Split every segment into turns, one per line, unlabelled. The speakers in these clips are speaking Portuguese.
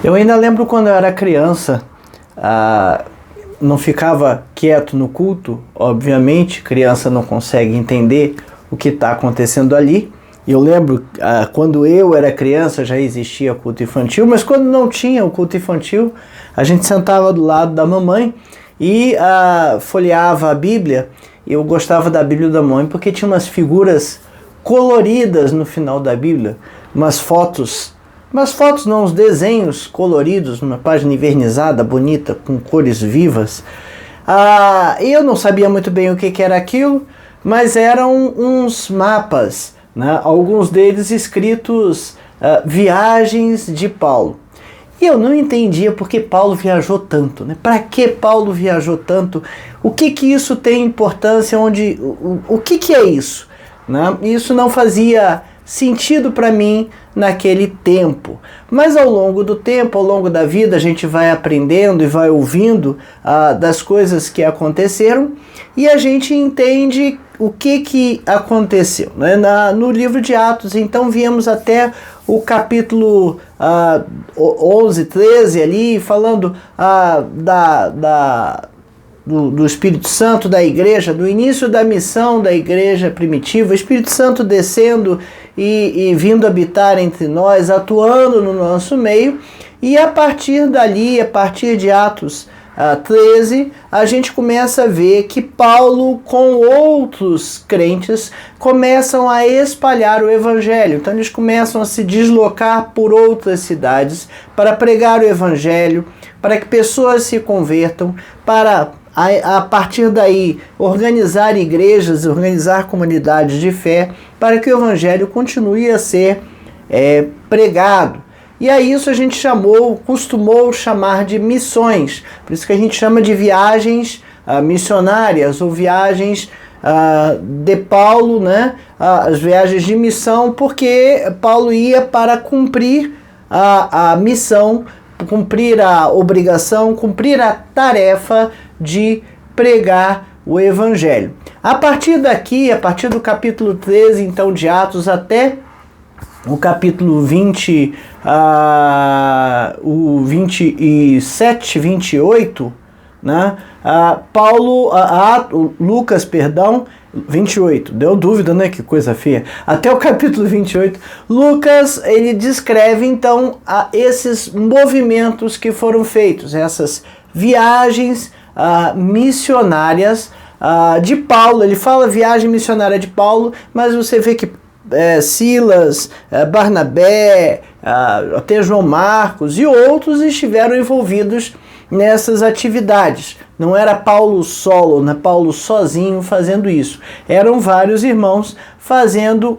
Eu ainda lembro quando eu era criança, não ficava quieto no culto, obviamente, criança não consegue entender o que está acontecendo ali. Eu lembro, quando eu era criança já existia culto infantil, mas quando não tinha o culto infantil, a gente sentava do lado da mamãe e folheava a Bíblia. Eu gostava da Bíblia da mãe porque tinha umas figuras coloridas no final da Bíblia, umas fotos não, uns desenhos coloridos, numa página envernizada, bonita, com cores vivas. Eu não sabia muito bem o que era aquilo, mas eram uns mapas, né? Alguns deles escritos Viagens de Paulo. E eu não entendia por que Paulo viajou tanto, né? Para que Paulo viajou tanto? O que isso tem importância? O que é isso? Né? Isso não fazia sentido para mim naquele tempo. Mas ao longo do tempo, ao longo da vida, a gente vai aprendendo e vai ouvindo das coisas que aconteceram e a gente entende o que aconteceu. Né? No livro de Atos, então, viemos até o capítulo 11, 13 ali, falando do Espírito Santo da igreja, do início da missão da igreja primitiva, o Espírito Santo descendo e vindo habitar entre nós, atuando no nosso meio, e a partir dali, a partir de Atos 13, a gente começa a ver que Paulo com outros crentes começam a espalhar o evangelho. Então eles começam a se deslocar por outras cidades para pregar o evangelho, para que pessoas se convertam, para a partir daí organizar igrejas, organizar comunidades de fé, para que o evangelho continue a ser pregado. E a isso a gente costumou chamar de missões. Por isso que a gente chama de viagens missionárias ou viagens de Paulo, né? As viagens de missão, porque Paulo ia para cumprir a missão, cumprir a obrigação, cumprir a tarefa de pregar o evangelho. A partir daqui, a partir do capítulo 13, então, de Atos, até o capítulo 20, o 27, 28, né? Lucas, 28, deu dúvida, né? Que coisa feia. Até o capítulo 28, Lucas, ele descreve, então, esses movimentos que foram feitos, essas viagens missionárias de Paulo. Ele fala viagem missionária de Paulo, mas você vê que Silas, Barnabé, até João Marcos e outros estiveram envolvidos nessas atividades. Não era Paulo solo, né? Paulo sozinho fazendo isso. Eram vários irmãos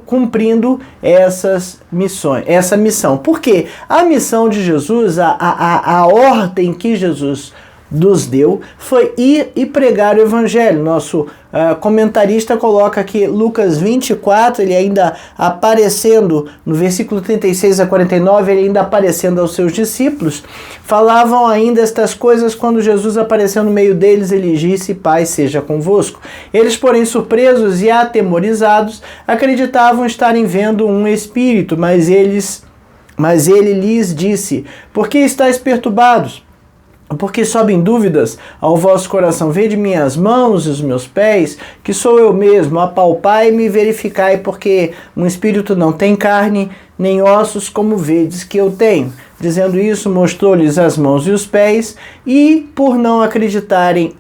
cumprindo essa missão. Por quê? A missão de Jesus, a ordem que Jesus nos deu foi ir e pregar o evangelho. Nosso comentarista coloca aqui Lucas 24, ele ainda aparecendo no versículo 36 a 49, ele ainda aparecendo aos seus discípulos. Falavam ainda estas coisas quando Jesus apareceu no meio deles, ele disse: Pai seja convosco. Eles, porém, surpresos e atemorizados, acreditavam estarem vendo um espírito, mas ele lhes disse: Por que estáis perturbados? Porque sobem dúvidas ao vosso coração. Vede minhas mãos e os meus pés, que sou eu mesmo. Apalpai-me e verificai, porque um espírito não tem carne, nem ossos, como vedes que eu tenho. Dizendo isso, mostrou-lhes as mãos e os pés, e por não acreditarem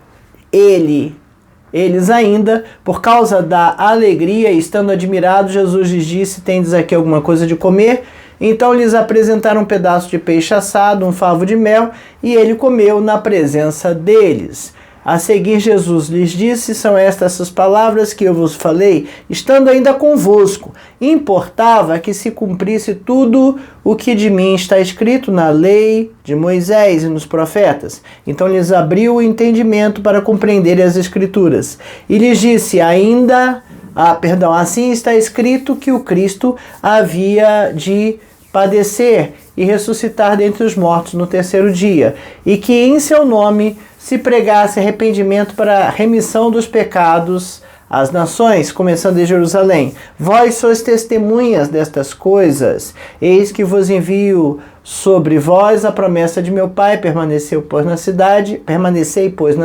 eles ainda, por causa da alegria, estando admirados, Jesus lhes disse: Tendes aqui alguma coisa de comer? Então lhes apresentaram um pedaço de peixe assado, um favo de mel, e ele comeu na presença deles. A seguir Jesus lhes disse: São estas as palavras que eu vos falei, estando ainda convosco. Importava que se cumprisse tudo o que de mim está escrito na lei de Moisés e nos profetas. Então lhes abriu o entendimento para compreenderem as Escrituras. E lhes disse: assim está escrito que o Cristo havia de padecer e ressuscitar dentre os mortos no terceiro dia, e que em seu nome se pregasse arrependimento para a remissão dos pecados às nações, começando em Jerusalém. Vós sois testemunhas destas coisas, eis que vos envio sobre vós a promessa de meu Pai, permanecei, pois, na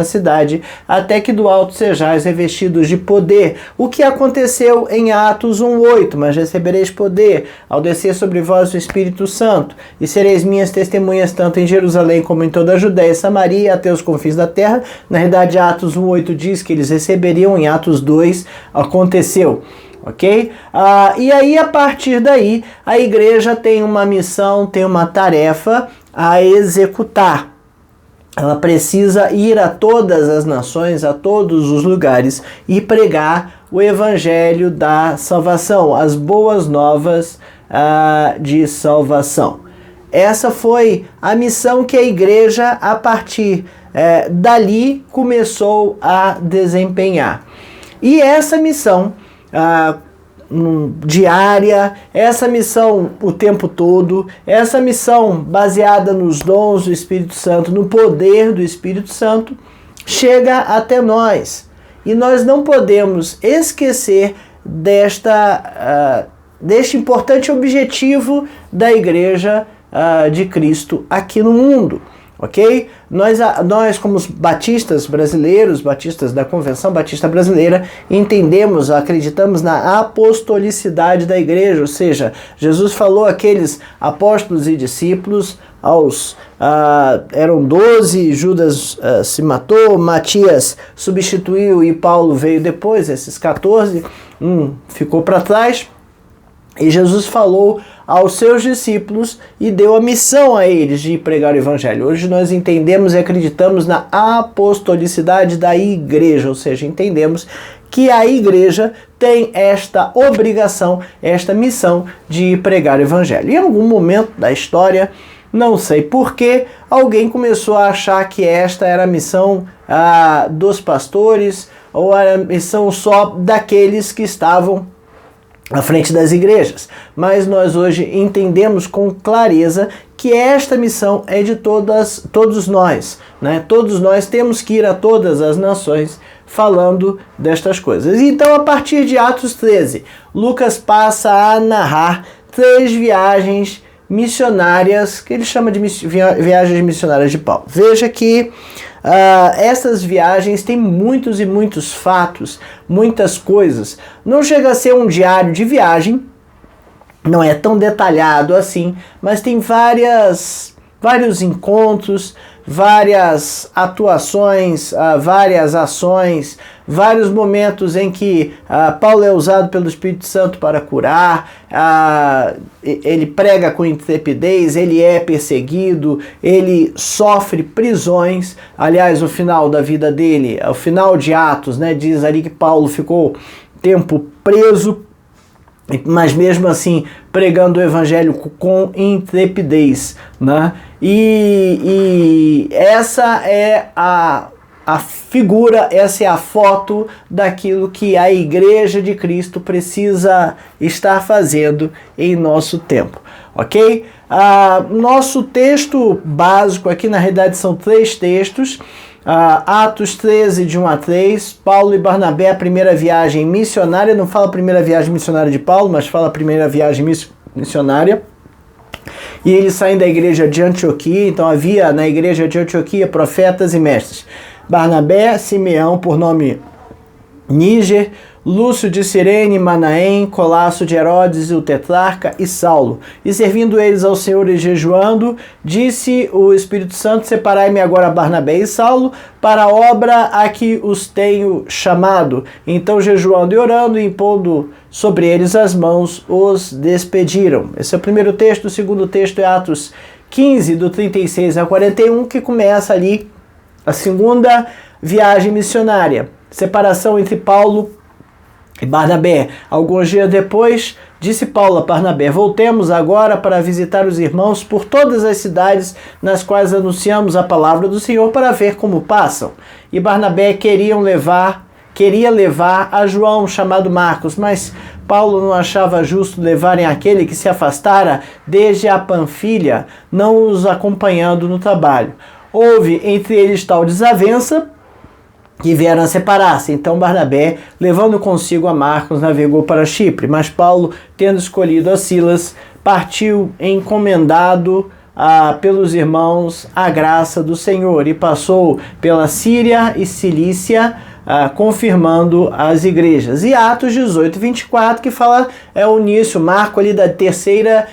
cidade, até que do alto sejais revestidos de poder. O que aconteceu em Atos 1:8, mas recebereis poder ao descer sobre vós o Espírito Santo, e sereis minhas testemunhas tanto em Jerusalém como em toda a Judéia e Samaria, até os confins da terra. Na verdade, Atos 1:8 diz que eles receberiam, em Atos 2 aconteceu. Ok? E aí, a partir daí, a igreja tem uma missão, tem uma tarefa a executar. Ela precisa ir a todas as nações, a todos os lugares e pregar o evangelho da salvação, as boas novas de salvação. Essa foi a missão que a igreja, a partir dali, começou a desempenhar. E essa missão diária, essa missão o tempo todo, essa missão baseada nos dons do Espírito Santo, no poder do Espírito Santo, chega até nós. E nós não podemos esquecer deste importante objetivo da Igreja de Cristo aqui no mundo. Ok? Nós como batistas brasileiros, batistas da Convenção Batista Brasileira, entendemos, acreditamos na apostolicidade da igreja, ou seja, Jesus falou aqueles apóstolos e discípulos, eram 12, Judas se matou, Matias substituiu e Paulo veio depois, esses 14, ficou para trás. E Jesus falou aos seus discípulos e deu a missão a eles de pregar o evangelho. Hoje nós entendemos e acreditamos na apostolicidade da igreja, ou seja, entendemos que a igreja tem esta obrigação, esta missão de pregar o evangelho. E em algum momento da história, não sei porquê, alguém começou a achar que esta era a missão dos pastores ou era a missão só daqueles que estavam à frente das igrejas, mas nós hoje entendemos com clareza que esta missão é de todos nós, né? Todos nós temos que ir a todas as nações falando destas coisas. Então, a partir de Atos 13, Lucas passa a narrar 3 viagens missionárias, que ele chama de viagens missionárias de Paulo. Veja que essas viagens têm muitos e muitos fatos, muitas coisas. Não chega a ser um diário de viagem, não é tão detalhado assim, mas tem vários encontros, várias atuações, várias ações, vários momentos em que Paulo é usado pelo Espírito Santo para curar, ele prega com intrepidez, ele é perseguido, ele sofre prisões. Aliás, o final da vida dele, o final de Atos, né, diz ali que Paulo ficou tempo preso, mas mesmo assim pregando o evangelho com intrepidez, né? E essa é a figura, essa é a foto daquilo que a Igreja de Cristo precisa estar fazendo em nosso tempo, ok? Nosso texto básico aqui, na realidade, são 3 textos. Atos 13, de 1 a 3, Paulo e Barnabé, a primeira viagem missionária. Não fala a primeira viagem missionária de Paulo, mas fala a primeira viagem missionária. E eles saem da igreja de Antioquia. Então havia na igreja de Antioquia profetas e mestres: Barnabé, Simeão, por nome Níger, Lúcio de Cirene, Manaém, Colasso de Herodes, o tetrarca, e Saulo. E servindo eles ao Senhor e jejuando, disse o Espírito Santo: separai-me agora Barnabé e Saulo para a obra a que os tenho chamado. Então, jejuando e orando, e impondo sobre eles as mãos, os despediram. Esse é o primeiro texto. O segundo texto é Atos 15, do 36 a 41, que começa ali a segunda viagem missionária. Separação entre Paulo e Barnabé. Alguns dias depois, disse Paulo a Barnabé: voltemos agora para visitar os irmãos por todas as cidades nas quais anunciamos a palavra do Senhor, para ver como passam. E Barnabé queria levar a João, chamado Marcos, mas Paulo não achava justo levarem aquele que se afastara desde a Panfilha, não os acompanhando no trabalho. Houve entre eles tal desavença que vieram a separar-se. Então Barnabé, levando consigo a Marcos, navegou para Chipre, mas Paulo, tendo escolhido a Silas, partiu encomendado pelos irmãos a graça do Senhor, e passou pela Síria e Cilícia, confirmando as igrejas. E Atos 18, 24, que fala, o início, marco ali da terceira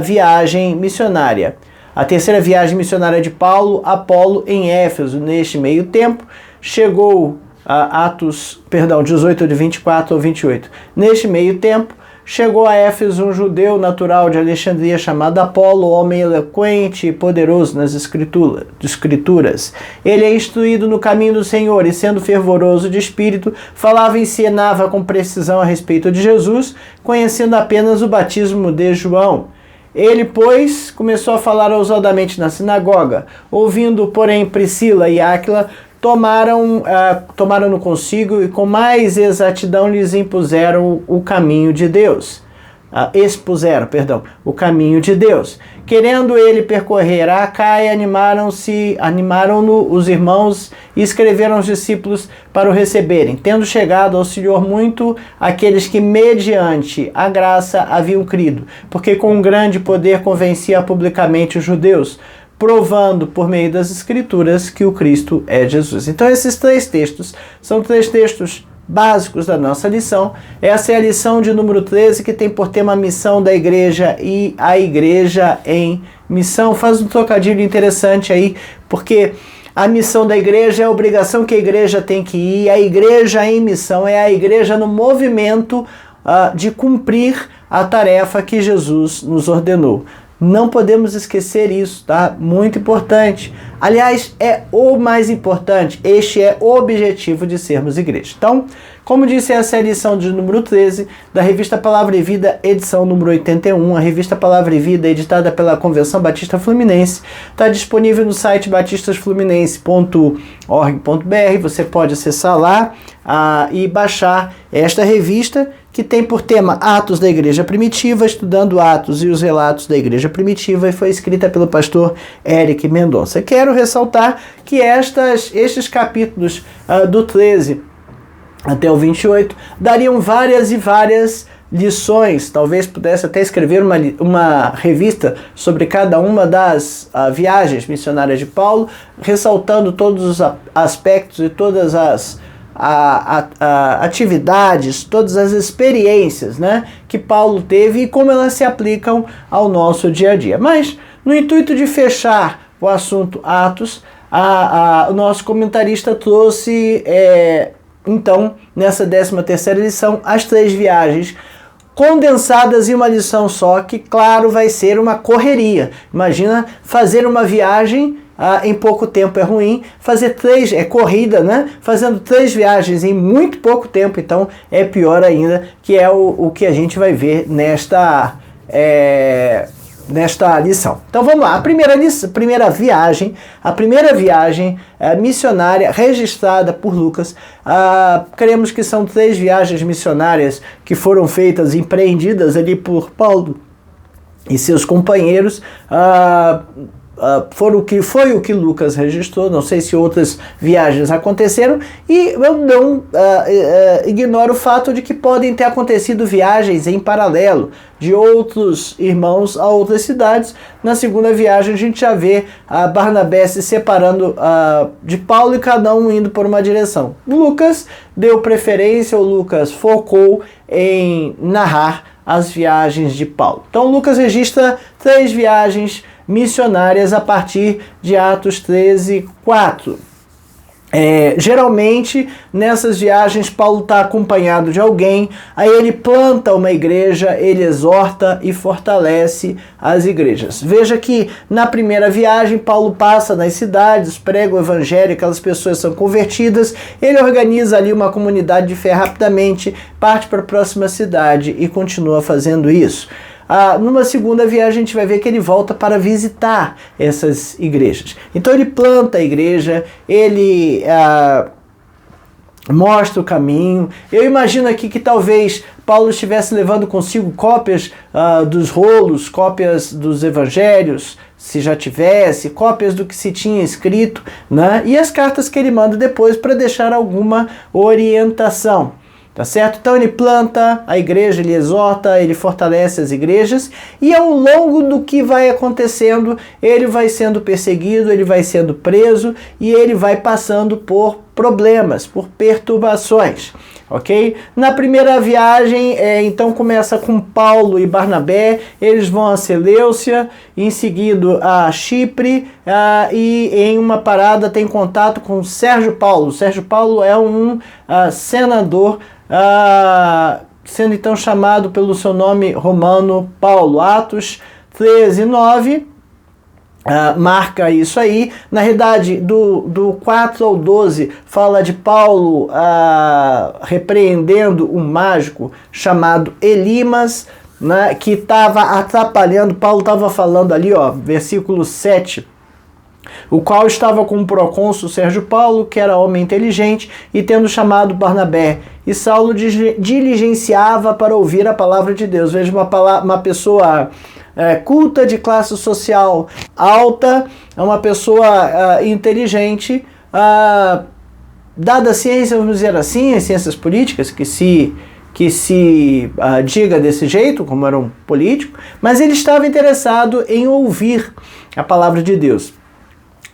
viagem missionária. A terceira viagem missionária de Paulo, Apolo, em Éfeso. Neste meio tempo, chegou Atos 18, de 24 ao 28. Neste meio tempo, chegou a Éfeso um judeu natural de Alexandria chamado Apolo, homem eloquente e poderoso nas escrituras. Ele é instruído no caminho do Senhor e, sendo fervoroso de espírito, falava e ensinava com precisão a respeito de Jesus, conhecendo apenas o batismo de João. Ele, pois, começou a falar ousadamente na sinagoga. Ouvindo, porém, Priscila e Áquila, tomaram-no consigo e com mais exatidão lhes expuseram o caminho de Deus. Querendo ele percorrer a Acaia, animaram-no os irmãos e escreveram aos discípulos para o receberem, tendo chegado auxiliou muito aqueles que mediante a graça haviam crido, porque com um grande poder convencia publicamente os judeus, provando por meio das Escrituras que o Cristo é Jesus. Então esses três textos são três textos básicos da nossa lição. Essa é a lição de número 13, que tem por tema a missão da igreja e a igreja em missão. Faz um trocadilho interessante aí, porque a missão da igreja é a obrigação que a igreja tem que ir, a igreja em missão é a igreja no movimento de cumprir a tarefa que Jesus nos ordenou. Não podemos esquecer isso, tá? Muito importante. Aliás, é o mais importante. Este é o objetivo de sermos igreja. Então, como disse, essa é a lição de número 13 da revista Palavra e Vida, edição número 81. A revista Palavra e Vida, editada pela Convenção Batista Fluminense, está disponível no site batistasfluminense.org.br. Você pode acessar lá e baixar esta revista, que tem por tema Atos da Igreja Primitiva, estudando Atos e os relatos da Igreja Primitiva, e foi escrita pelo pastor Eric Mendonça. Quero ressaltar que estes capítulos do 13 até o 28 dariam várias e várias lições. Talvez pudesse até escrever uma revista sobre cada uma das viagens missionárias de Paulo, ressaltando todos os aspectos e todas as atividades, todas as experiências, né, que Paulo teve e como elas se aplicam ao nosso dia a dia. Mas, no intuito de fechar o assunto Atos, o nosso comentarista trouxe, então, nessa 13ª lição, as 3 viagens condensadas em uma lição só, que, claro, vai ser uma correria. Imagina fazer uma viagem em pouco tempo é ruim, fazer 3 é corrida, né? Fazendo 3 viagens em muito pouco tempo, então é pior ainda, que é o que a gente vai ver nesta lição. Então vamos lá, a primeira viagem missionária registrada por Lucas, cremos que são 3 viagens missionárias que foram feitas, empreendidas ali por Paulo e seus companheiros, foi o que Lucas registrou. Não sei se outras viagens aconteceram, e eu não ignoro o fato de que podem ter acontecido viagens em paralelo de outros irmãos a outras cidades. Na segunda viagem a gente já vê Barnabé se separando de Paulo e cada um indo por uma direção. Lucas deu preferência, ou Lucas focou em narrar as viagens de Paulo. Então Lucas registra 3 viagens missionárias a partir de Atos 13, 4. Geralmente, nessas viagens, Paulo está acompanhado de alguém, aí ele planta uma igreja, ele exorta e fortalece as igrejas. Veja que na primeira viagem, Paulo passa nas cidades, prega o evangelho, aquelas pessoas são convertidas, ele organiza ali uma comunidade de fé rapidamente, parte para a próxima cidade e continua fazendo isso. Numa segunda viagem a gente vai ver que ele volta para visitar essas igrejas. Então ele planta a igreja, ele mostra o caminho. Eu imagino aqui que talvez Paulo estivesse levando consigo cópias dos rolos, cópias dos evangelhos, se já tivesse, cópias do que se tinha escrito, né? E as cartas que ele manda depois para deixar alguma orientação. Tá certo? Então ele planta a igreja, ele exorta, ele fortalece as igrejas, e ao longo do que vai acontecendo, ele vai sendo perseguido, ele vai sendo preso, e ele vai passando por problemas, por perturbações. Ok? Na primeira viagem, então começa com Paulo e Barnabé, eles vão a Seleucia, em seguida a Chipre, e em uma parada tem contato com Sérgio Paulo. Sérgio Paulo é um senador, sendo então chamado pelo seu nome romano Paulo. Atos 13:9 marca isso aí. Na realidade, do 4 ao 12 fala de Paulo repreendendo um mágico chamado Elimas, né, que estava atrapalhando. Paulo estava falando ali, versículo 7, o qual estava com o procônsul Sérgio Paulo, que era homem inteligente, e tendo chamado Barnabé e Saulo, diligenciava para ouvir a palavra de Deus. Veja, uma pessoa culta, de classe social alta, é uma pessoa inteligente, dada a ciência, vamos dizer assim, as ciências políticas, que se diga desse jeito, como era um político, mas ele estava interessado em ouvir a palavra de Deus.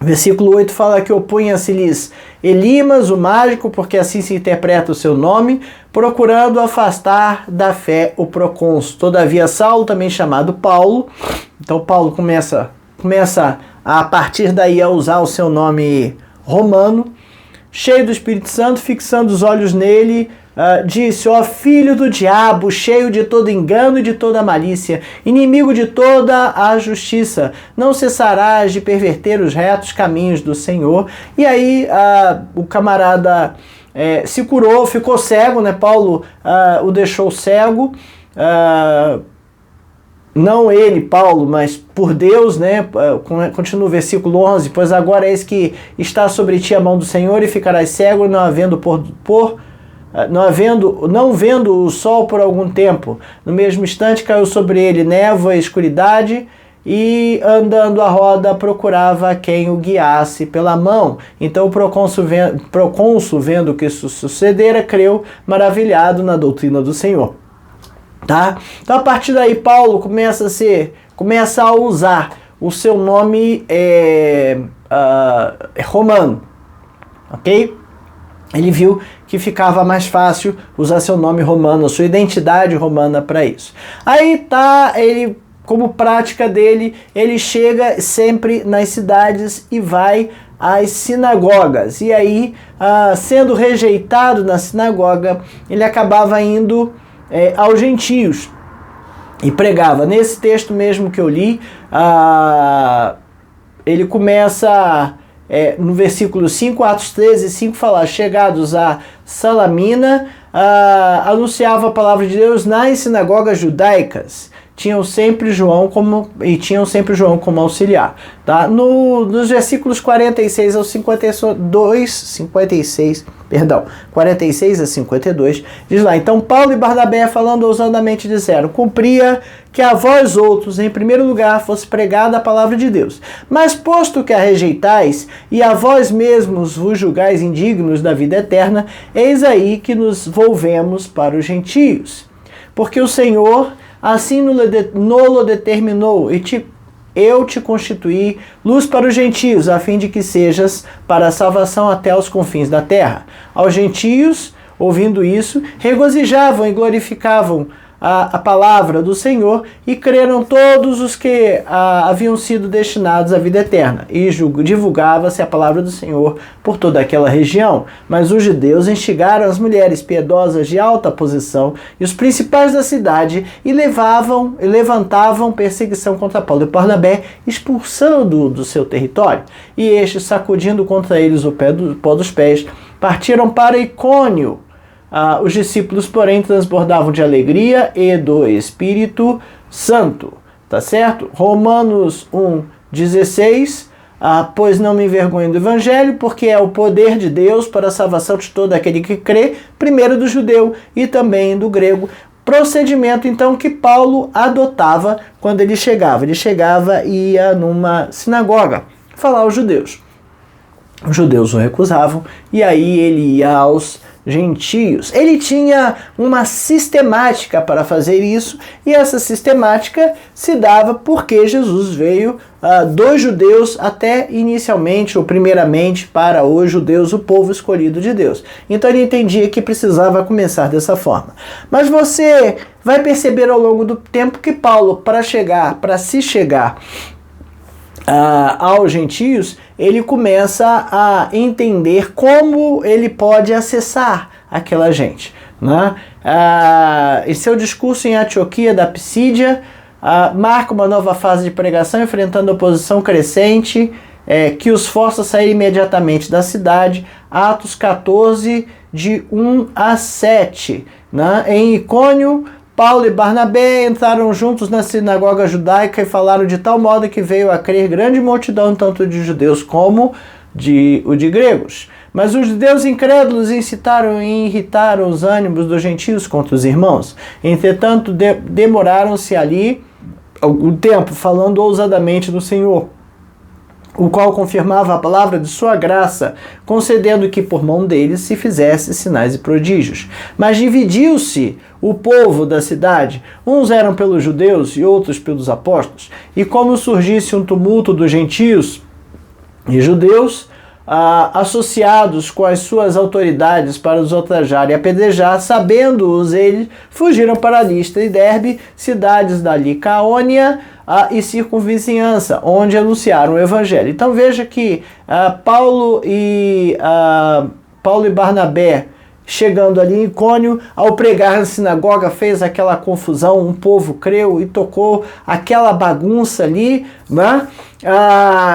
Versículo 8 fala que opunha-se-lhes Elimas, o mágico, porque assim se interpreta o seu nome, procurando afastar da fé o procônsul. Todavia Saulo, também chamado Paulo, então Paulo começa a partir daí a usar o seu nome romano, cheio do Espírito Santo, fixando os olhos nele, disse: ó filho do diabo, cheio de todo engano e de toda malícia, inimigo de toda a justiça, não cessarás de perverter os retos caminhos do Senhor. E aí o camarada se curou, ficou cego, né? Paulo o deixou cego, não ele, Paulo, mas por Deus, né? Continua o versículo 11, pois agora eis que está sobre ti a mão do Senhor e ficarás cego, não vendo o sol por algum tempo. No mesmo instante caiu sobre ele névoa e escuridade, e andando a roda procurava quem o guiasse pela mão. Então o procônsul, vendo que isso sucedera, creu, maravilhado na doutrina do Senhor. Tá? Então a partir daí Paulo começa a usar o seu nome romano. Ok? Ele viu que ficava mais fácil usar seu nome romano, sua identidade romana para isso. Aí tá, ele, como prática dele, ele chega sempre nas cidades e vai às sinagogas. E aí, sendo rejeitado na sinagoga, ele acabava indo aos gentios e pregava. Nesse texto mesmo que eu li, ele começa... no versículo 5, Atos 13:5, fala: chegados a Salamina, anunciava a palavra de Deus nas sinagogas judaicas. Tinham sempre João como auxiliar. Tá? Nos versículos 46 a 52, diz lá: então Paulo e Barnabé, falando ousadamente, disseram: cumpria que a vós outros, em primeiro lugar, fosse pregada a palavra de Deus. Mas posto que a rejeitais, e a vós mesmos vos julgais indignos da vida eterna, eis aí que nos volvemos para os gentios. Porque o Senhor assim nolo determinou, e eu te constituí luz para os gentios, a fim de que sejas para a salvação até os confins da terra. Aos gentios, ouvindo isso, regozijavam e glorificavam a palavra do Senhor, e creram todos os que haviam sido destinados à vida eterna, e divulgava-se a palavra do Senhor por toda aquela região. Mas os judeus instigaram as mulheres piedosas de alta posição e os principais da cidade, e levantavam perseguição contra Paulo e Barnabé, expulsando-o do seu território. E estes, sacudindo contra eles o pó dos pés, partiram para Icônio. Os discípulos, porém, transbordavam de alegria e do Espírito Santo. Tá certo? Romanos 1:16, pois não me envergonho do Evangelho, porque é o poder de Deus para a salvação de todo aquele que crê, primeiro do judeu e também do grego. Procedimento, então, que Paulo adotava quando ele chegava. Ele chegava e ia numa sinagoga falar aos judeus. Os judeus o recusavam, e aí ele ia aos gentios. Ele tinha uma sistemática para fazer isso, e essa sistemática se dava porque Jesus veio dos judeus até inicialmente ou primeiramente para os judeus, o povo escolhido de Deus. Então ele entendia que precisava começar dessa forma. Mas você vai perceber ao longo do tempo que Paulo, para se chegar aos gentios, ele começa a entender como ele pode acessar aquela gente, né? Em seu discurso em Antioquia da Psídia, marca uma nova fase de pregação, enfrentando oposição crescente, que os força a sair imediatamente da cidade. Atos 14, de 1 a 7. Né? Em Icônio, Paulo e Barnabé entraram juntos na sinagoga judaica e falaram de tal modo que veio a crer grande multidão, tanto de judeus como de gregos. Mas os judeus incrédulos incitaram e irritaram os ânimos dos gentios contra os irmãos. Entretanto, demoraram-se ali algum tempo, falando ousadamente do Senhor, o qual confirmava a palavra de sua graça, concedendo que por mão deles se fizesse sinais e prodígios. Mas dividiu-se o povo da cidade, uns eram pelos judeus e outros pelos apóstolos, e como surgisse um tumulto dos gentios e judeus, associados com as suas autoridades para os ultrajar e apedrejar, sabendo-os eles, fugiram para Listra e Derbe, cidades da Licaônia e circunvizinhança, onde anunciaram o evangelho. Então veja que Paulo e Barnabé, chegando ali em Icônio, ao pregar na sinagoga, fez aquela confusão, um povo creu e tocou aquela bagunça ali, né?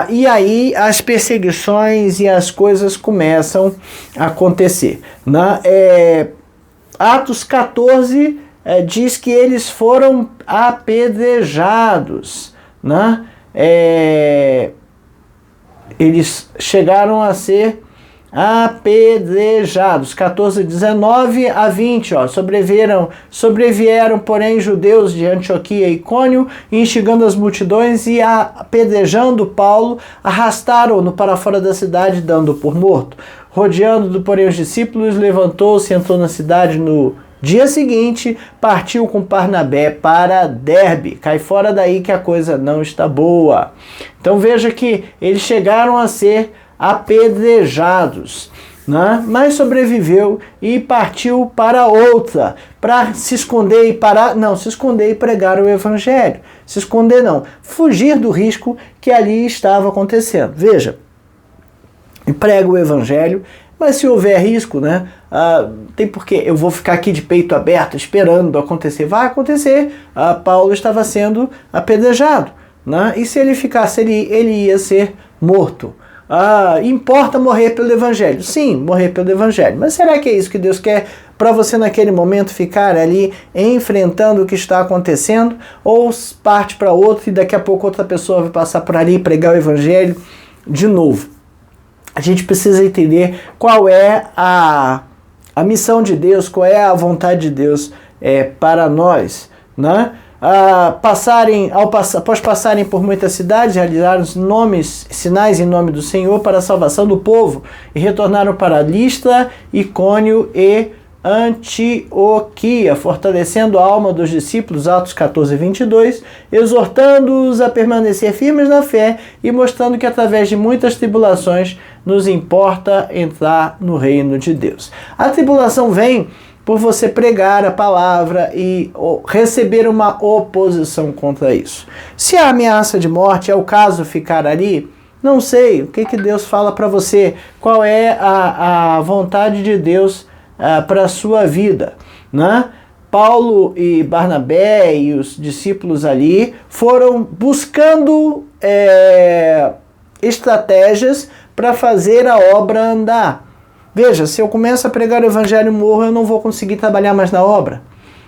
E aí as perseguições e as coisas começam a acontecer, né? Atos 14 diz que eles foram apedrejados, né? Eles chegaram a ser apedrejados. 14, 19 a 20, sobrevieram, porém, judeus de Antioquia e Icônio, instigando as multidões e apedrejando Paulo, arrastaram-no para fora da cidade, dando-o por morto. Rodeando, porém, os discípulos, levantou-se e entrou na cidade no dia seguinte, partiu com Barnabé para Derbe. Cai fora daí que a coisa não está boa. Então veja que eles chegaram a ser apedrejados, né? Mas sobreviveu e partiu para outra, para se esconder e pregar o evangelho. Se esconder não, fugir do risco que ali estava acontecendo. Veja, e prega o evangelho, mas se houver risco, né? Tem porquê eu vou ficar aqui de peito aberto esperando acontecer. Vai acontecer. Paulo estava sendo apedrejado, né? E se ele ficasse, ele ia ser morto. Importa morrer pelo evangelho? Sim, morrer pelo evangelho. Mas será que é isso que Deus quer para você naquele momento, ficar ali enfrentando o que está acontecendo? Ou parte para outro e daqui a pouco outra pessoa vai passar por ali e pregar o evangelho de novo? A gente precisa entender qual é a missão de Deus, qual é a vontade de Deus para nós, né? Após passarem por muitas cidades, realizaram sinais em nome do Senhor para a salvação do povo, e retornaram para Listra, Icônio e Antioquia, fortalecendo a alma dos discípulos, Atos 14, 22, exortando-os a permanecer firmes na fé e mostrando que através de muitas tribulações nos importa entrar no reino de Deus. A tribulação vem por você pregar a palavra e receber uma oposição contra isso. Se a ameaça de morte é o caso ficar ali, não sei o que Deus fala para você, qual é a vontade de Deus para a sua vida, né? Paulo e Barnabé e os discípulos ali foram buscando estratégias para fazer a obra andar. Veja, se eu começo a pregar o evangelho e morro, eu não vou conseguir trabalhar mais na obra.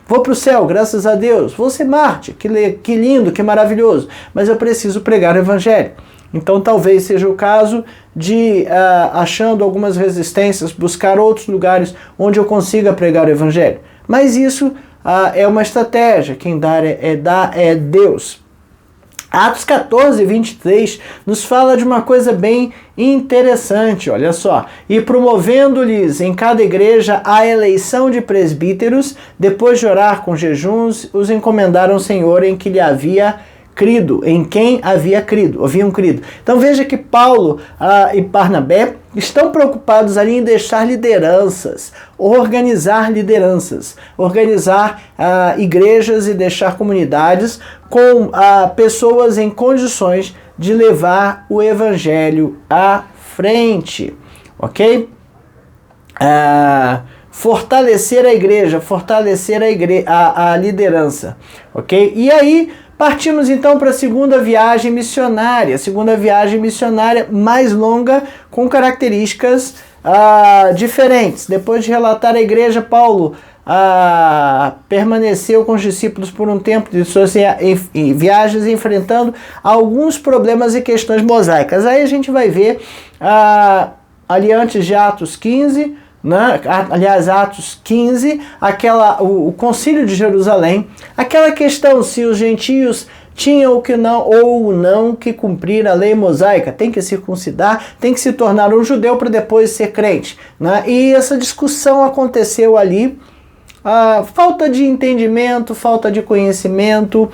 Vou para o céu, graças a Deus. Vou ser mártir, que lindo, que maravilhoso. Mas eu preciso pregar o evangelho. Então talvez seja o caso de, achando algumas resistências, buscar outros lugares onde eu consiga pregar o evangelho. Mas isso é uma estratégia. Quem dá é Deus. Atos 14, 23 nos fala de uma coisa bem interessante, olha só. E promovendo-lhes em cada igreja a eleição de presbíteros, depois de orar com jejuns, os encomendaram ao Senhor em que lhe havia crido, em quem haviam crido. Então veja que Paulo e Barnabé estão preocupados ali em deixar lideranças, organizar igrejas e deixar comunidades com pessoas em condições de levar o evangelho à frente, ok? Fortalecer a igreja, a liderança, ok? E aí partimos então para a segunda viagem missionária mais longa, com características diferentes. Depois de relatar a igreja, Paulo permaneceu com os discípulos por um tempo de suas viagens, enfrentando alguns problemas e questões mosaicas. Aí a gente vai ver, ali antes de Atos 15, Atos 15, o concílio de Jerusalém, aquela questão se os gentios tinham ou não que cumprir a lei mosaica, tem que circuncidar, tem que se tornar um judeu para depois ser crente, né? E essa discussão aconteceu ali, falta de entendimento, falta de conhecimento,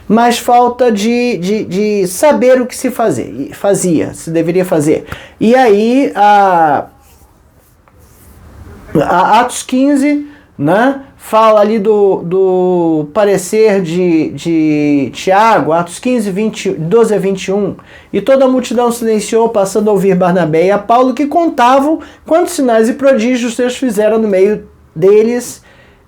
mas falta de saber o que se se deveria fazer. E aí Atos 15, né, fala ali do parecer de Tiago, Atos 15, 12 a 21, e toda a multidão silenciou, passando a ouvir Barnabé e a Paulo, que contavam quantos sinais e prodígios Deus fizeram no meio deles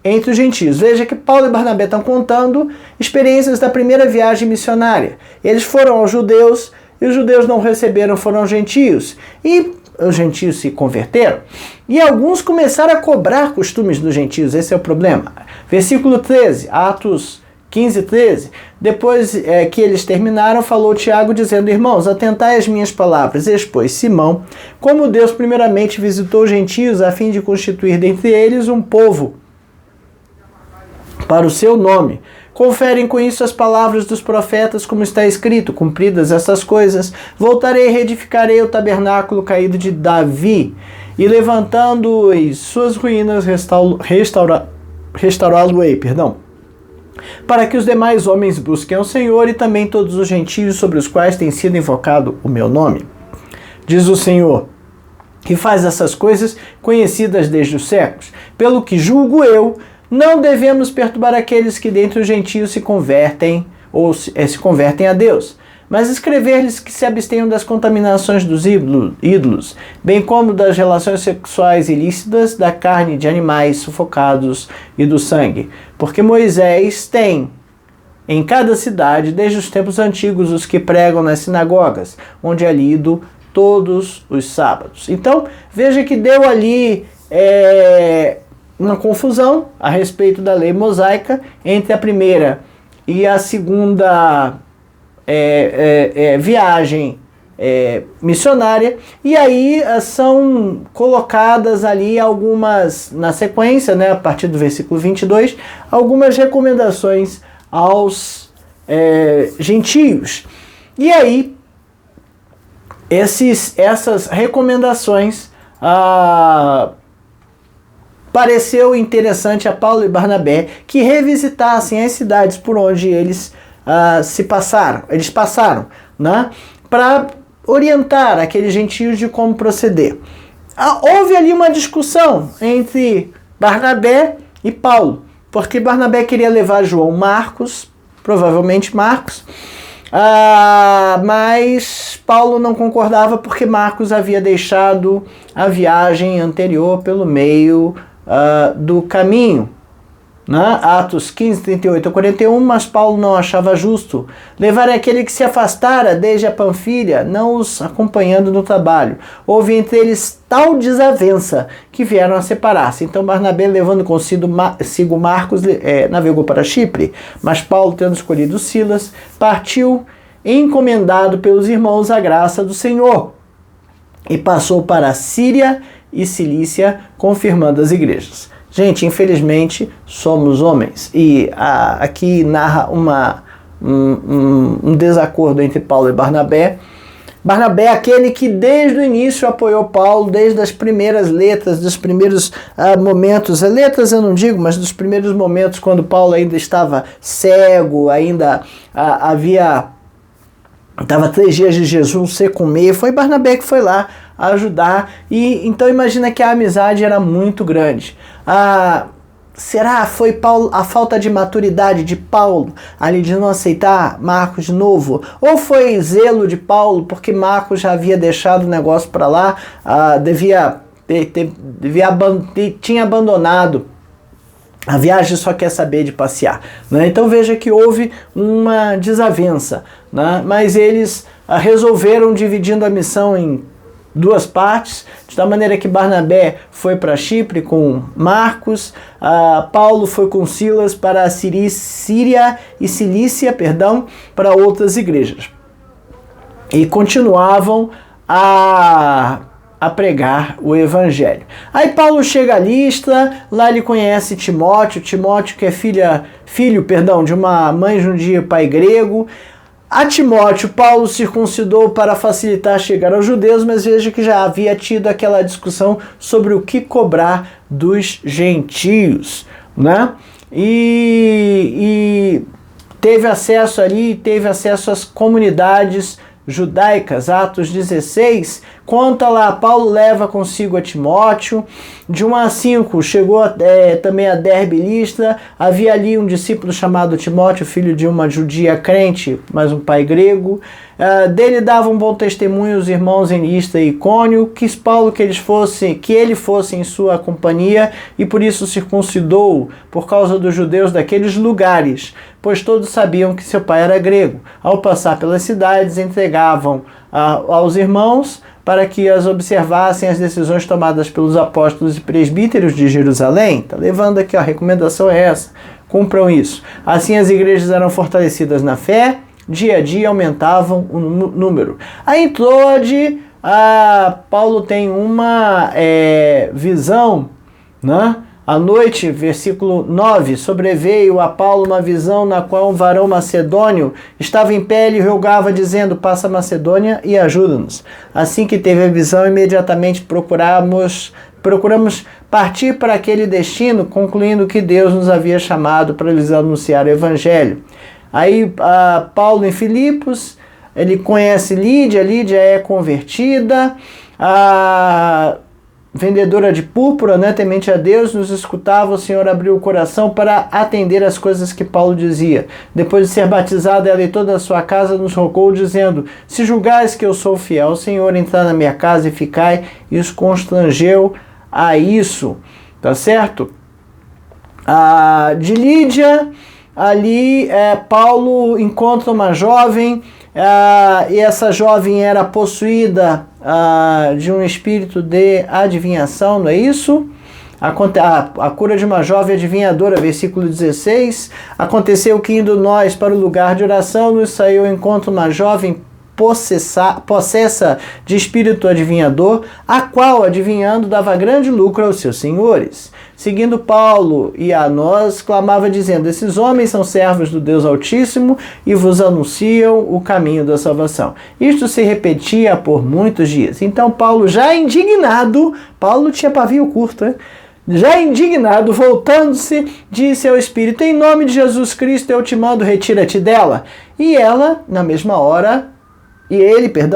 entre os gentios. Veja que Paulo e Barnabé estão contando experiências da primeira viagem missionária. Eles foram aos judeus, e os judeus não receberam, foram aos gentios. E os gentios se converteram, e alguns começaram a cobrar costumes dos gentios. Esse é o problema. Versículo 13, Atos 15, 13. Depois que eles terminaram, falou Tiago, dizendo: irmãos, atentai às minhas palavras. Expôs Simão como Deus primeiramente visitou os gentios a fim de constituir dentre eles um povo para o seu nome. Conferem com isso as palavras dos profetas, como está escrito: cumpridas essas coisas, voltarei e reedificarei o tabernáculo caído de Davi, e levantando suas ruínas, restaurá-lo-ei, para que os demais homens busquem ao Senhor, e também todos os gentios sobre os quais tem sido invocado o meu nome. Diz o Senhor, que faz essas coisas conhecidas desde os séculos. Pelo que julgo eu, não devemos perturbar aqueles que dentre os gentios se convertem a Deus, mas escrever-lhes que se abstenham das contaminações dos ídolos, bem como das relações sexuais ilícitas, da carne de animais sufocados e do sangue. Porque Moisés tem em cada cidade, desde os tempos antigos, os que pregam nas sinagogas, onde é lido todos os sábados. Então, veja que deu ali uma confusão a respeito da lei mosaica entre a primeira e a segunda viagem missionária, e aí são colocadas ali algumas, na sequência, né, a partir do versículo 22, algumas recomendações aos gentios. E aí essas recomendações pareceu interessante a Paulo e Barnabé que revisitassem as cidades por onde eles passaram, né, para orientar aqueles gentios de como proceder. Houve ali uma discussão entre Barnabé e Paulo, porque Barnabé queria levar provavelmente Marcos, mas Paulo não concordava porque Marcos havia deixado a viagem anterior pelo meio do caminho, né? Atos 15, 38 a 41, mas Paulo não achava justo levar aquele que se afastara desde a Panfilha, não os acompanhando no trabalho. Houve entre eles tal desavença que vieram a separar-se. Então Barnabé, levando consigo Marcos, navegou para Chipre, mas Paulo, tendo escolhido Silas, partiu encomendado pelos irmãos à graça do Senhor, e passou para a Síria e Cilícia, confirmando as igrejas. Gente, infelizmente, somos homens. E aqui narra um desacordo entre Paulo e Barnabé. Barnabé é aquele que desde o início apoiou Paulo, desde as primeiras letras, dos primeiros momentos, letras eu não digo, mas dos primeiros momentos quando Paulo ainda estava cego, ainda estava 3 dias de jejum sem comer, foi Barnabé que foi lá ajudar, e então imagina que a amizade era muito grande. Será foi Paulo, a falta de maturidade de Paulo ali de não aceitar Marcos de novo? Ou foi zelo de Paulo porque Marcos já havia deixado o negócio para lá, tinha abandonado a viagem, só quer saber de passear, né? Então veja que houve uma desavença, né? Mas eles resolveram dividindo a missão em 2 partes, de tal maneira que Barnabé foi para Chipre com Marcos, Paulo foi com Silas para a Síria e Cilícia, para outras igrejas. E continuavam a pregar o evangelho. Aí Paulo chega a Listra, lá ele conhece Timóteo que é filho de uma mãe judia e pai grego. A Timóteo, Paulo circuncidou para facilitar chegar aos judeus, mas veja que já havia tido aquela discussão sobre o que cobrar dos gentios, né? E teve acesso às comunidades judaicas. Atos 16, conta lá, Paulo leva consigo a Timóteo, de 1 a 5, chegou também a Derbe e Listra, havia ali um discípulo chamado Timóteo, filho de uma judia crente, mas um pai grego, dele davam um bom testemunho os irmãos em Listra e Icônio, quis Paulo que ele fosse em sua companhia, e por isso circuncidou por causa dos judeus daqueles lugares, pois todos sabiam que seu pai era grego. Ao passar pelas cidades, entregavam aos irmãos para que as observassem as decisões tomadas pelos apóstolos e presbíteros de Jerusalém. Tá levando aqui, a recomendação é essa, cumpram isso. Assim as igrejas eram fortalecidas na fé, dia a dia aumentavam o número. Aí em Troade, Paulo tem uma visão, né? À noite, versículo 9, sobreveio a Paulo uma visão na qual um varão macedônio estava em pé e rogava, dizendo, passa a Macedônia e ajuda-nos. Assim que teve a visão, imediatamente procuramos partir para aquele destino, concluindo que Deus nos havia chamado para lhes anunciar o evangelho. Aí Paulo em Filipos, ele conhece Lídia é convertida, vendedora de púrpura, né, temente a Deus, nos escutava, o Senhor abriu o coração para atender as coisas que Paulo dizia. Depois de ser batizada, ela e toda a sua casa nos rogou, dizendo, se julgais que eu sou fiel ao Senhor, entrar na minha casa e ficai, e os constrangeu a isso, tá certo? De Lídia, ali Paulo encontra uma jovem, e essa jovem era possuída de um espírito de adivinhação, não é isso? A cura de uma jovem adivinhadora, versículo 16. Aconteceu que indo nós para o lugar de oração, nos saiu ao encontro uma jovem possessa de espírito adivinhador, a qual, adivinhando, dava grande lucro aos seus senhores. Seguindo Paulo e a nós, clamava dizendo, esses homens são servos do Deus Altíssimo e vos anunciam o caminho da salvação. Isto se repetia por muitos dias. Então Paulo, já indignado, Paulo tinha pavio curto, né? Já indignado, voltando-se, disse ao Espírito, em nome de Jesus Cristo eu te mando, retira-te dela. E ela, na mesma hora,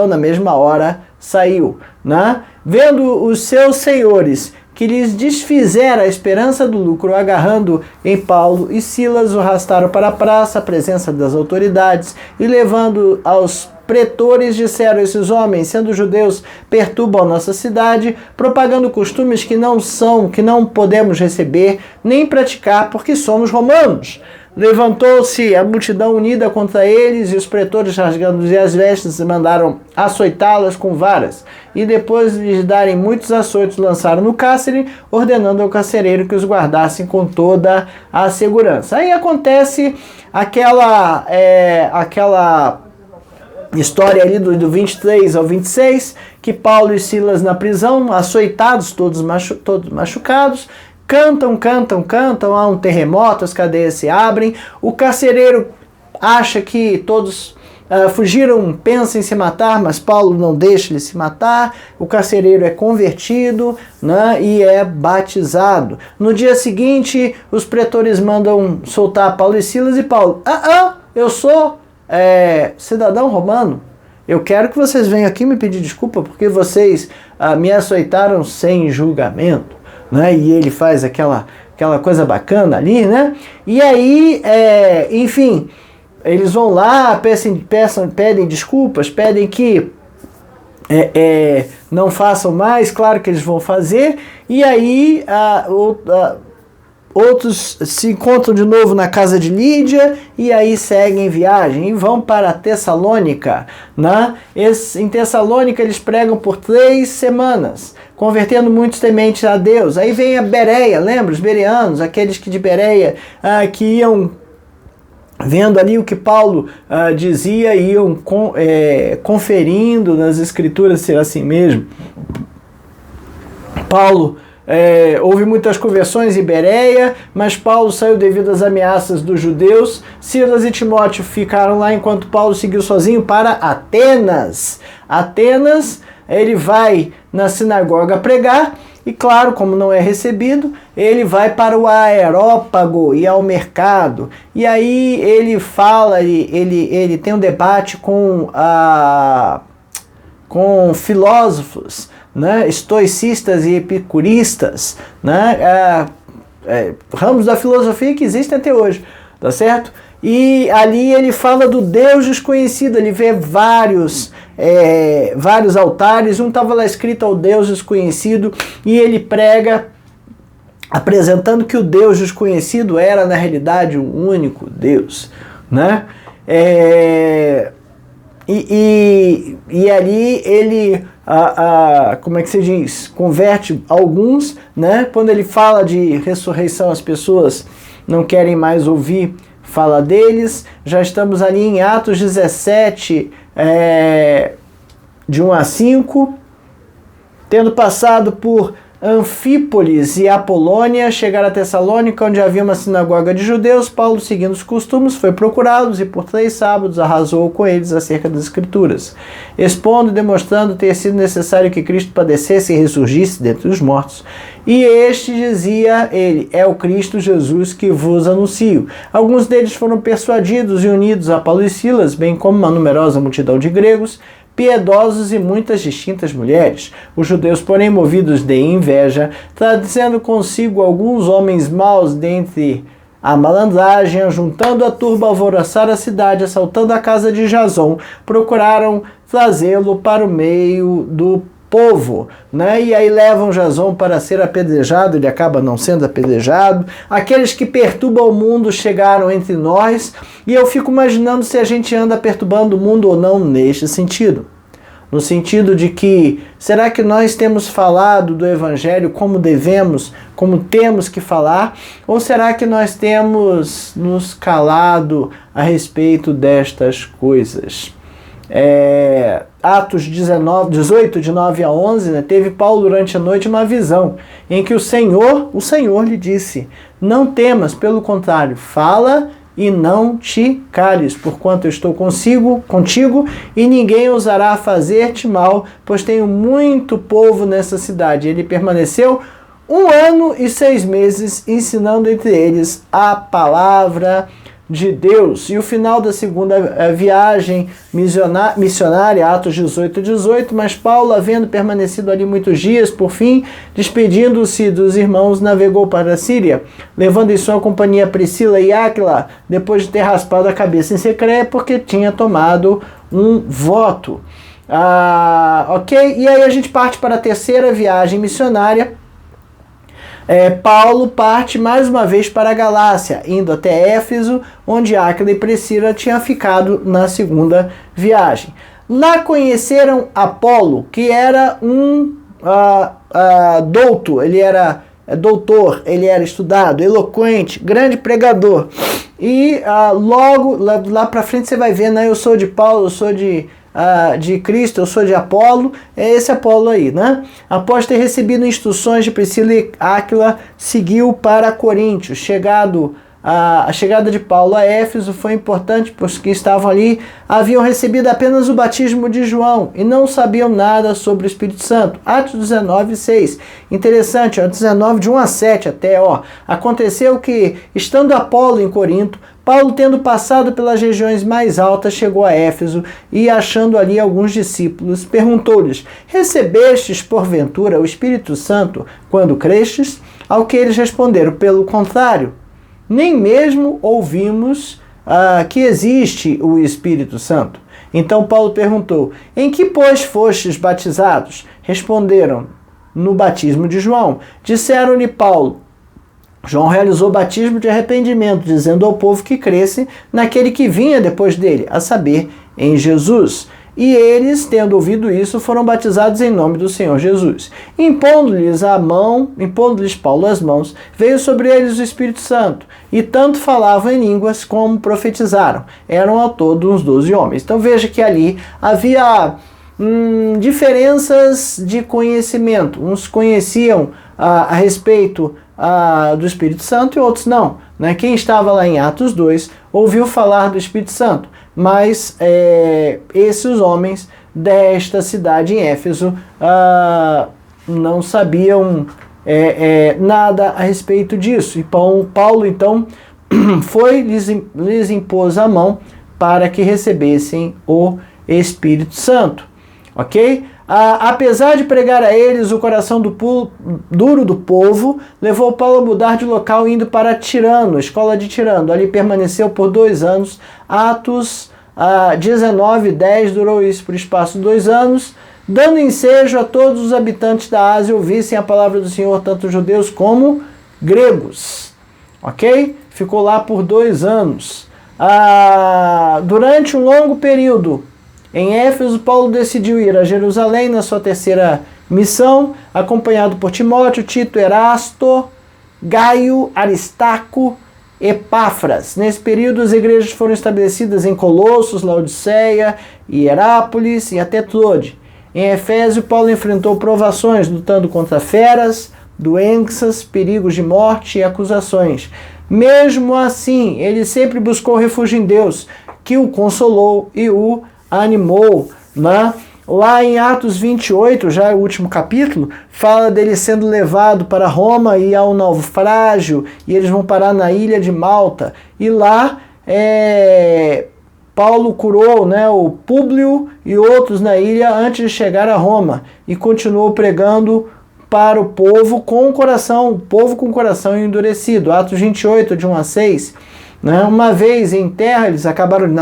na mesma hora, saiu, né? Vendo os seus senhores que lhes desfizera a esperança do lucro, agarrando em Paulo e Silas, o arrastaram para a praça, à presença das autoridades, e levando aos pretores, disseram, esses homens, sendo judeus, perturbam nossa cidade, propagando costumes que não podemos receber, nem praticar, porque somos romanos. Levantou-se a multidão unida contra eles, e os pretores, rasgando-lhe as vestes, mandaram açoitá-las com varas. E depois de lhes darem muitos açoites, lançaram no cárcere, ordenando ao carcereiro que os guardassem com toda a segurança. Aí acontece aquela história ali do 23 ao 26, que Paulo e Silas na prisão, açoitados, todos machucados, cantam, há um terremoto, as cadeias se abrem, o carcereiro acha que todos fugiram, pensa em se matar, mas Paulo não deixa ele se matar. O carcereiro é convertido, né, e é batizado. No dia seguinte, os pretores mandam soltar Paulo e Silas, e Paulo, eu sou cidadão romano. Eu quero que vocês venham aqui me pedir desculpa porque vocês me açoitaram sem julgamento, né? E ele faz aquela coisa bacana ali, né? E aí, enfim, eles vão lá, pedem desculpas, pedem que não façam mais, claro que eles vão fazer, e aí outros se encontram de novo na casa de Lídia e aí seguem viagem e vão para Tessalônica, né? Em Tessalônica eles pregam por 3 semanas, convertendo muitos tementes a Deus. Aí vem a Bereia, lembra? Os bereanos, aqueles que de Bereia que iam vendo ali o que Paulo dizia, iam conferindo nas escrituras ser assim mesmo. Paulo houve muitas conversões em Bereia, mas Paulo saiu devido às ameaças dos judeus. Silas e Timóteo ficaram lá enquanto Paulo seguiu sozinho para Atenas. Atenas, ele vai na sinagoga pregar e, claro, como não é recebido, ele vai para o Areópago e ao mercado. E aí ele fala, ele tem um debate com filósofos, né, estoicistas e epicuristas, né, ramos da filosofia que existem até hoje, tá certo? E ali ele fala do Deus desconhecido, ele vê vários altares, um estava lá escrito ao Deus desconhecido, e ele prega apresentando que o Deus desconhecido era na realidade um único Deus, né? E ali ele, como é que se diz, converte alguns, né? Quando ele fala de ressurreição, as pessoas não querem mais ouvir falar deles. Já estamos ali em Atos 17, de 1 a 5, tendo passado por Anfípolis e Apolônia, chegaram a Tessalônica, onde havia uma sinagoga de judeus. Paulo, seguindo os costumes, foi procurá-los e por 3 sábados arrasou com eles acerca das Escrituras, expondo e demonstrando ter sido necessário que Cristo padecesse e ressurgisse dentre os mortos. E este, dizia ele, é o Cristo Jesus que vos anuncio. Alguns deles foram persuadidos e unidos a Paulo e Silas, bem como uma numerosa multidão de gregos, piedosos e muitas distintas mulheres. Os judeus, porém, movidos de inveja, trazendo consigo alguns homens maus dentre a malandragem, juntando a turba, alvoroçaram a cidade, assaltando a casa de Jason, procuraram trazê-lo para o meio do povo, né? E aí levam Jason para ser apedrejado, ele acaba não sendo apedrejado. Aqueles que perturbam o mundo chegaram entre nós, e eu fico imaginando se a gente anda perturbando o mundo ou não neste sentido. No sentido de que, será que nós temos falado do Evangelho como devemos, como temos que falar? Ou será que nós temos nos calado a respeito destas coisas? Atos 18, de 9 a 11, né, teve Paulo durante a noite uma visão, em que o Senhor lhe disse, não temas, pelo contrário, fala e não te cales, porquanto eu estou contigo, e ninguém ousará fazer-te mal, pois tenho muito povo nessa cidade. Ele permaneceu 1 ano e 6 meses, ensinando entre eles a palavra de Deus. E o final da segunda viagem missionária, Atos 18, mas Paulo, havendo permanecido ali muitos dias, por fim, despedindo-se dos irmãos, navegou para a Síria, levando em sua companhia Priscila e Áquila, depois de ter raspado a cabeça em secreto, porque tinha tomado um voto. Ok? E aí a gente parte para a terceira viagem missionária. Paulo parte mais uma vez para a Galácia, indo até Éfeso, onde Áquila e Priscila tinham ficado na segunda viagem. Lá conheceram Apolo, que era um douto, ele era doutor, ele era estudado, eloquente, grande pregador. E logo lá para frente você vai ver, né? Eu sou de Paulo, eu sou de Cristo, eu sou de Apolo, é esse Apolo aí, né? Após ter recebido instruções de Priscila e Áquila, seguiu para Coríntios. Chegado a chegada de Paulo a Éfeso foi importante, pois que estavam ali haviam recebido apenas o batismo de João e não sabiam nada sobre o Espírito Santo. Atos 19, 6. Interessante, 19, de 1 a 7 até. Aconteceu que, estando Apolo em Corinto, Paulo, tendo passado pelas regiões mais altas, chegou a Éfeso e, achando ali alguns discípulos, perguntou-lhes: recebestes, porventura, o Espírito Santo quando crestes? Ao que eles responderam: pelo contrário, nem mesmo ouvimos que existe o Espírito Santo. Então Paulo perguntou: em que, pois, fostes batizados? Responderam: no batismo de João. Disseram-lhe Paulo: João realizou batismo de arrependimento, dizendo ao povo que cresce naquele que vinha depois dele, a saber, em Jesus. E eles, tendo ouvido isso, foram batizados em nome do Senhor Jesus. Impondo-lhes Paulo as mãos, veio sobre eles o Espírito Santo, e tanto falavam em línguas como profetizaram. Eram ao todo uns 12 homens. Então veja que ali havia diferenças de conhecimento. Uns conheciam a respeito do Espírito Santo e outros não. Né? Quem estava lá em Atos 2 ouviu falar do Espírito Santo, mas esses homens desta cidade em Éfeso não sabiam nada a respeito disso. E Paulo então lhes impôs a mão para que recebessem o Espírito Santo. Ok? Apesar de pregar a eles o coração duro do povo, levou Paulo a mudar de local, indo para Tirano, escola de Tirano. Ali permaneceu por 2 anos. Atos 19, 10 durou isso por espaço de 2 anos, dando ensejo a todos os habitantes da Ásia ouvissem a palavra do Senhor, tanto judeus como gregos. Ok? Ficou lá por 2 anos. Durante um longo período, em Éfeso, Paulo decidiu ir a Jerusalém na sua 3ª missão, acompanhado por Timóteo, Tito, Erasto, Gaio, Aristarco, Epáfras. Nesse período, as igrejas foram estabelecidas em Colossos, Laodiceia, Hierápolis e até Troade. Em Efésio, Paulo enfrentou provações, lutando contra feras, doenças, perigos de morte e acusações. Mesmo assim, ele sempre buscou refúgio em Deus, que o consolou e o animou, né? Lá em Atos 28, já é o último capítulo, fala dele sendo levado para Roma e ao naufrágio, e eles vão parar na ilha de Malta. E lá Paulo curou, né, o Públio e outros na ilha antes de chegar a Roma, e continuou pregando para o povo com o coração endurecido. Atos 28, de 1 a 6. Né? Uma vez em terra, eles acabaram de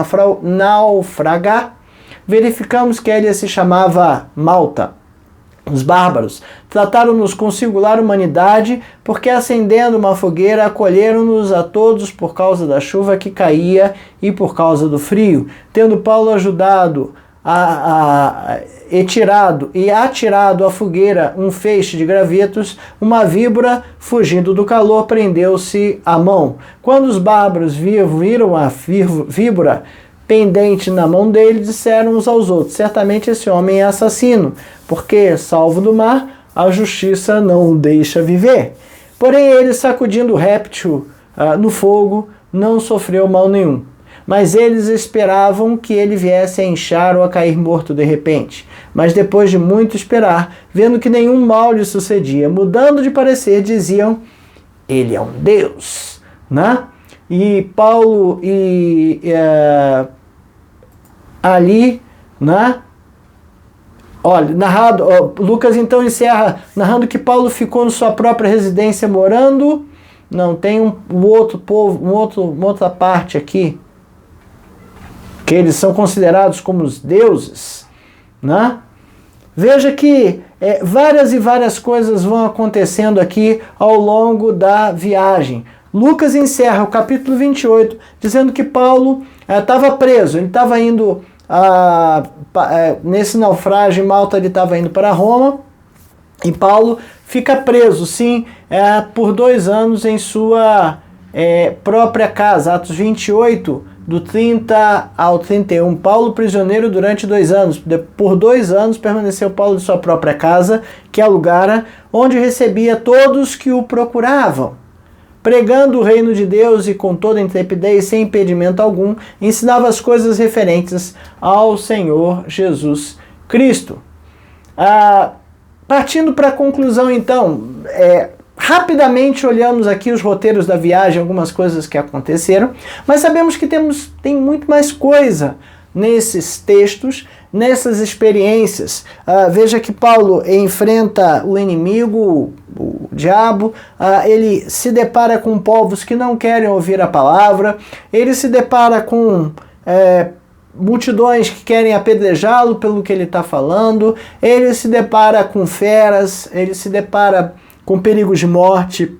naufragar. Verificamos que a ilha se chamava Malta. Os bárbaros trataram-nos com singular humanidade, porque acendendo uma fogueira acolheram-nos a todos por causa da chuva que caía e por causa do frio. Tendo Paulo ajudado atirado à fogueira um feixe de gravetos, uma víbora, fugindo do calor, prendeu-se à mão. Quando os bárbaros viram a víbora pendente na mão dele, disseram uns aos outros: certamente esse homem é assassino, porque, salvo do mar, a justiça não o deixa viver. Porém ele, sacudindo o réptil no fogo, não sofreu mal nenhum. Mas eles esperavam que ele viesse a inchar ou a cair morto de repente. Mas depois de muito esperar, vendo que nenhum mal lhe sucedia, mudando de parecer, diziam: ele é um deus. Né? E Paulo ali, né? Olha, Lucas então encerra narrando que Paulo ficou em sua própria residência morando. Não, tem um outro povo, uma outra parte aqui, que eles são considerados como os deuses, né? Veja que várias e várias coisas vão acontecendo aqui ao longo da viagem. Lucas encerra o capítulo 28 dizendo que Paulo estava preso, ele estava indo nesse naufrágio em Malta, ele estava indo para Roma, e Paulo fica preso, sim, por 2 anos em sua própria casa. Atos 28, do 30 ao 31. Paulo prisioneiro durante 2 anos. Por 2 anos permaneceu Paulo em sua própria casa, que é o lugar onde recebia todos que o procuravam. pregando o reino de Deus e com toda intrepidez, sem impedimento algum, ensinava as coisas referentes ao Senhor Jesus Cristo. Partindo para a conclusão, então, rapidamente olhamos aqui os roteiros da viagem, algumas coisas que aconteceram, mas sabemos que tem muito mais coisa nesses textos, nessas experiências. Veja que Paulo enfrenta o inimigo, o diabo, ele se depara com povos que não querem ouvir a palavra, ele se depara com multidões que querem apedrejá-lo pelo que ele está falando, ele se depara com feras, ele se depara com perigos de morte,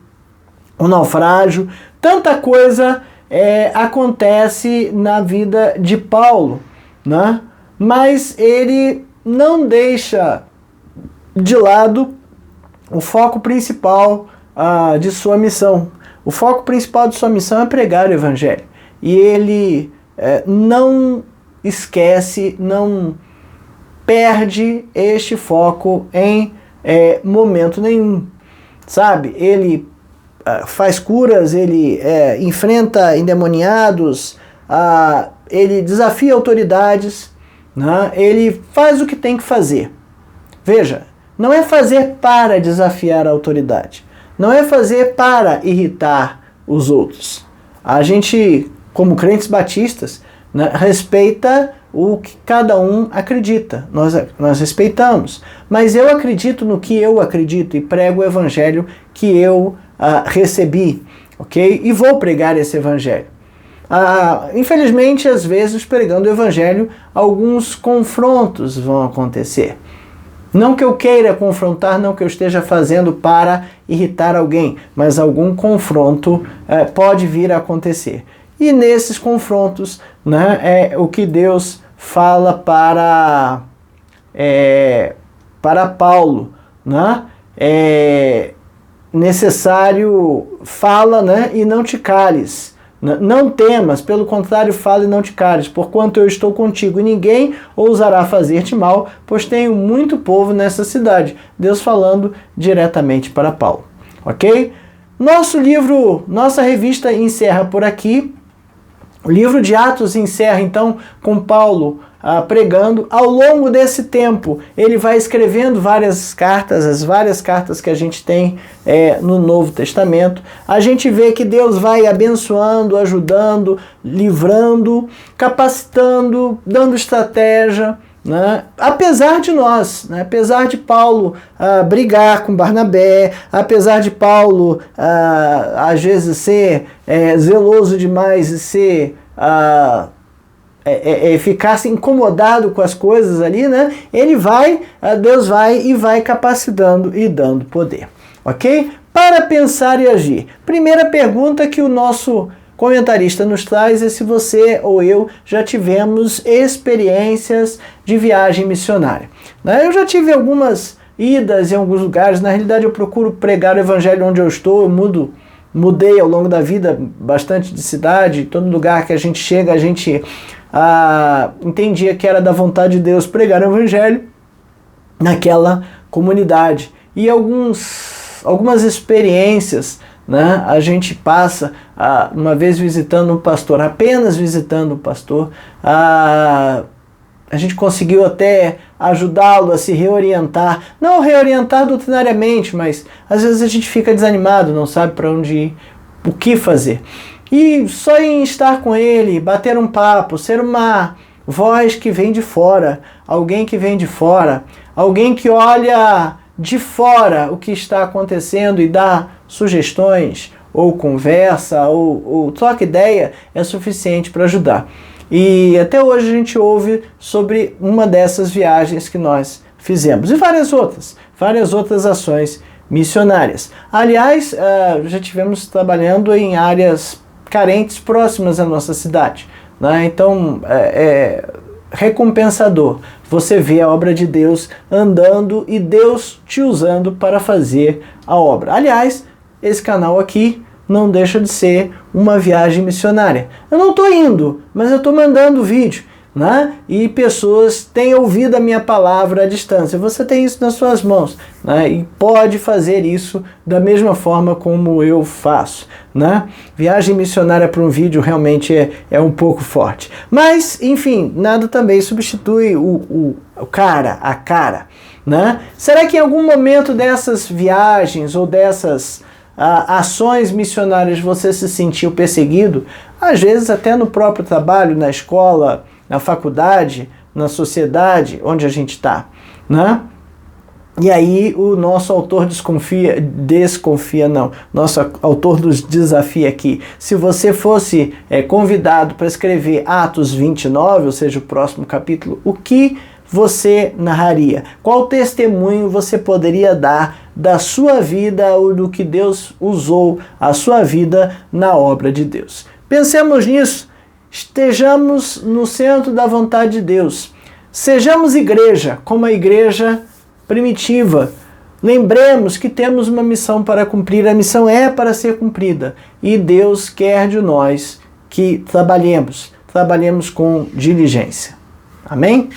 o naufrágio, tanta coisa acontece na vida de Paulo, né? Mas ele não deixa de lado o foco principal de sua missão. O foco principal de sua missão é pregar o Evangelho. E ele não esquece, não perde este foco em momento nenhum. Sabe? Ele faz curas, ele enfrenta endemoniados, ele desafia autoridades, né? Ele faz o que tem que fazer. Veja, não é fazer para desafiar a autoridade, não é fazer para irritar os outros. A gente, como crentes batistas, né, respeita o que cada um acredita, nós respeitamos, mas eu acredito no que eu acredito e prego o evangelho que eu recebi, ok? E vou pregar esse evangelho. Infelizmente, às vezes, pregando o evangelho, alguns confrontos vão acontecer. Não que eu queira confrontar, não que eu esteja fazendo para irritar alguém, mas algum confronto pode vir a acontecer. E nesses confrontos, né, é o que Deus fala para Paulo, né? É necessário, fala, né, e não te cales. Não temas, pelo contrário, fala e não te cales, porquanto eu estou contigo, e ninguém ousará fazer-te mal, pois tenho muito povo nessa cidade. Deus falando diretamente para Paulo, ok? Nossa revista encerra por aqui. O livro de Atos encerra então com Paulo pregando. Ao longo desse tempo, ele vai escrevendo várias cartas, as várias cartas que a gente tem no Novo Testamento. A gente vê que Deus vai abençoando, ajudando, livrando, capacitando, dando estratégia, né? Apesar de nós, né? Apesar de Paulo brigar com Barnabé, apesar de Paulo às vezes ser zeloso demais e ser ficar incomodado com as coisas ali, né? Deus vai capacitando e dando poder, ok? Para pensar e agir. Primeira pergunta que o nosso comentarista nos traz é se você ou eu já tivemos experiências de viagem missionária. Eu já tive algumas idas em alguns lugares. Na realidade, eu procuro pregar o evangelho onde eu estou. Eu mudei ao longo da vida bastante de cidade. Todo lugar que a gente chega, a gente entendia que era da vontade de Deus pregar o evangelho naquela comunidade. E algumas experiências, né, a gente passa, uma vez visitando um pastor, apenas visitando um pastor, a gente conseguiu até ajudá-lo a se reorientar, não reorientar doutrinariamente, mas às vezes a gente fica desanimado, não sabe para onde ir, o que fazer. E só em estar com ele, bater um papo, ser uma voz que vem de fora, alguém que vem de fora, alguém que olha de fora o que está acontecendo e dá sugestões, ou conversa, ou troca ideia, é suficiente para ajudar. E até hoje a gente ouve sobre uma dessas viagens que nós fizemos. E várias outras ações missionárias. Aliás, já tivemos trabalhando em áreas carentes próximas à nossa cidade, né? Então, recompensador você vê a obra de Deus andando e Deus te usando para fazer a obra. Aliás, esse canal aqui não deixa de ser uma viagem missionária. Eu não estou indo, mas eu estou mandando vídeo. né? E pessoas têm ouvido a minha palavra à distância. Você tem isso nas suas mãos, né? E pode fazer isso da mesma forma como eu faço, né? Viagem missionária para um vídeo realmente é um pouco forte. Mas, enfim, nada também substitui o cara, a cara, né? Será que em algum momento dessas viagens ou dessas ações missionárias você se sentiu perseguido? Às vezes até no próprio trabalho, na escola, na faculdade, na sociedade onde a gente está, né? E aí o nosso autor nosso autor nos desafia aqui. Se você fosse convidado para escrever Atos 29, ou seja, o próximo capítulo, o que você narraria? Qual testemunho você poderia dar da sua vida ou do que Deus usou a sua vida na obra de Deus? Pensemos nisso. Estejamos no centro da vontade de Deus. Sejamos igreja, como a igreja primitiva. Lembremos que temos uma missão para cumprir. A missão é para ser cumprida. E Deus quer de nós que trabalhemos com diligência. Amém?